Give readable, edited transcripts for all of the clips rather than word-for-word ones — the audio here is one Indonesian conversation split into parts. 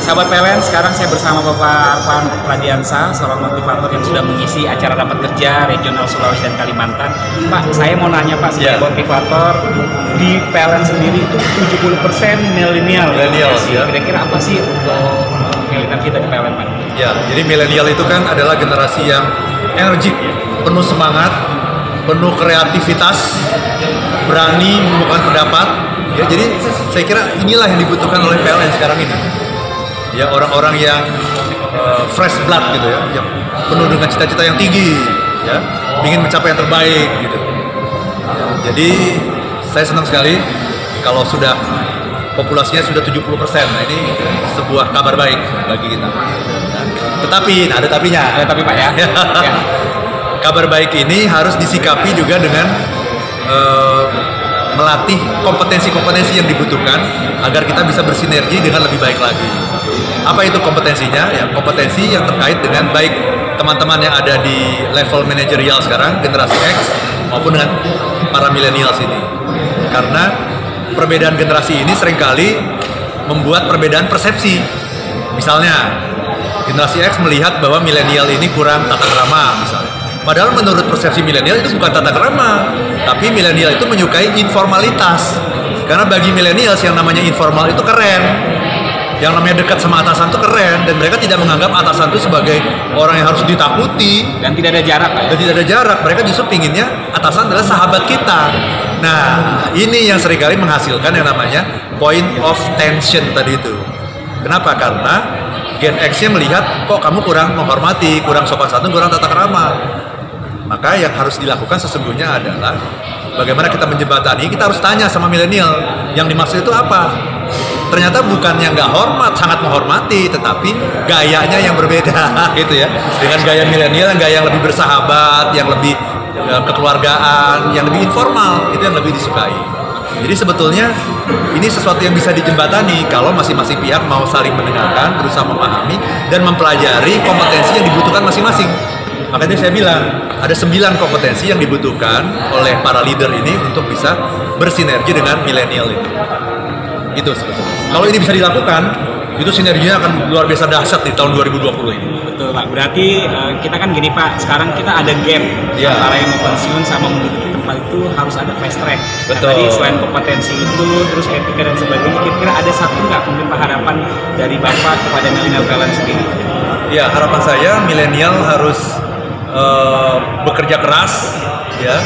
Sahabat PLN, sekarang saya bersama Bapak Arfan Pradiansa, seorang motivator yang sudah mengisi acara rapat kerja regional Sulawesi dan Kalimantan. Pak, saya mau nanya Pak, sebagai motivator di PLN sendiri itu 70% milenial. Kira-kira apa sih untuk milenial kita di PLN, Pak? Ya, jadi milenial itu kan adalah generasi yang energik, penuh semangat, penuh kreativitas, berani mengungkapkan pendapat. Ya, jadi saya kira inilah yang dibutuhkan oleh PLN sekarang ini. Ya, orang-orang yang fresh blood gitu ya, yang penuh dengan cita-cita yang tinggi, ya, ingin mencapai yang terbaik gitu. Ya, jadi saya senang sekali kalau sudah populasinya sudah 70%. Nah, ini sebuah kabar baik bagi kita. Ya. Tetapi, ada tapinya. Ada tapi Pak ya. Ya. Kabar baik ini harus disikapi juga dengan melatih kompetensi-kompetensi yang dibutuhkan agar kita bisa bersinergi dengan lebih baik lagi. Apa itu kompetensinya? Ya, kompetensi yang terkait dengan baik teman-teman yang ada di level manajerial sekarang, generasi X, maupun dengan para millennials ini. Karena perbedaan generasi ini seringkali membuat perbedaan persepsi. Misalnya, generasi X melihat bahwa milenial ini kurang tata krama, misalnya. Padahal menurut persepsi milenial itu bukan tata krama, tapi milenial itu menyukai informalitas. Karena bagi milenials yang namanya informal itu keren, yang namanya dekat sama atasan itu keren, dan mereka tidak menganggap atasan itu sebagai orang yang harus ditakuti Dan tidak ada jarak, Pak. dan tidak ada jarak. Mereka justru pinginnya atasan adalah sahabat kita. Nah, ini yang seringkali menghasilkan yang namanya point of tension tadi itu. Kenapa? Karena Gen X-nya melihat kok kamu kurang menghormati, kurang sopan santun, kurang tata krama. Maka yang harus dilakukan sesungguhnya adalah bagaimana kita menjembatani. Kita harus tanya sama milenial, yang dimaksud itu apa? Ternyata bukannya nggak hormat, sangat menghormati, tetapi gayanya yang berbeda gitu ya. Dengan gaya milenial, gaya yang lebih bersahabat, yang lebih kekeluargaan, yang lebih informal, itu yang lebih disukai. Jadi sebetulnya ini sesuatu yang bisa dijembatani kalau masing-masing pihak mau saling mendengarkan, berusaha memahami dan mempelajari kompetensi yang dibutuhkan masing-masing. Makanya saya bilang ada 9 kompetensi yang dibutuhkan oleh para leader ini untuk bisa bersinergi dengan milenial itu sebetulnya. Kalau ini bisa dilakukan, itu sinerginya akan luar biasa dahsyat di tahun 2020 ini. Betul Pak, berarti kita kan gini Pak, sekarang kita ada gap antara yang mau pensiun sama menduduki tempat itu harus ada fast track. Betul. Nah, tadi selain kompetensi itu, terus etika dan sebagainya, kira-kira ada satu nggak mungkin Pak harapan dari Bapak kepada milenial PLN sendiri? Ya, harapan saya milenial harus bekerja keras, ya,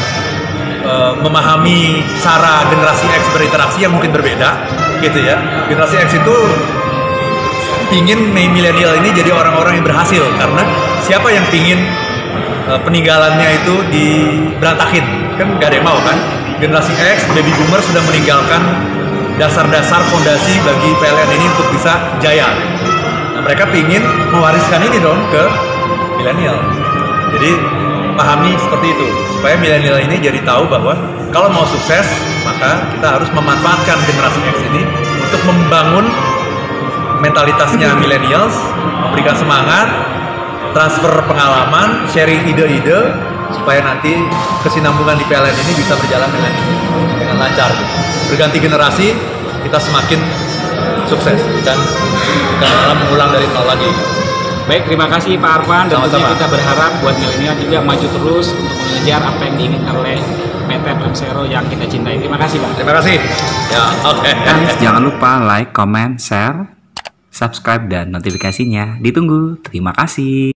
memahami cara generasi X berinteraksi yang mungkin berbeda, gitu ya. Generasi X itu ingin milenial ini jadi orang-orang yang berhasil, karena siapa yang pingin peninggalannya itu berantakin? Kan nggak ada yang mau kan? Generasi X, baby boomer sudah meninggalkan dasar-dasar fondasi bagi PLN ini untuk bisa jaya. Nah, mereka pingin mewariskan ini dong ke milenial. Jadi pahami seperti itu, supaya milenial ini jadi tahu bahwa kalau mau sukses, maka kita harus memanfaatkan generasi X ini untuk membangun mentalitasnya millennials, memberikan semangat, transfer pengalaman, sharing ide-ide, supaya nanti kesinambungan di PLN ini bisa berjalan dengan lancar. Berganti generasi, kita semakin sukses dan bukan mengulang dari nol lagi. Baik, terima kasih Pak Arfan, dan tentunya kita berharap buat milenial juga maju terus untuk mengejar apa yang diinginkan oleh PT Persero yang kita cintai. Terima kasih Pak. Terima kasih. Ya, oke. Guys, jangan lupa like, comment, share, subscribe, dan notifikasinya. Ditunggu. Terima kasih.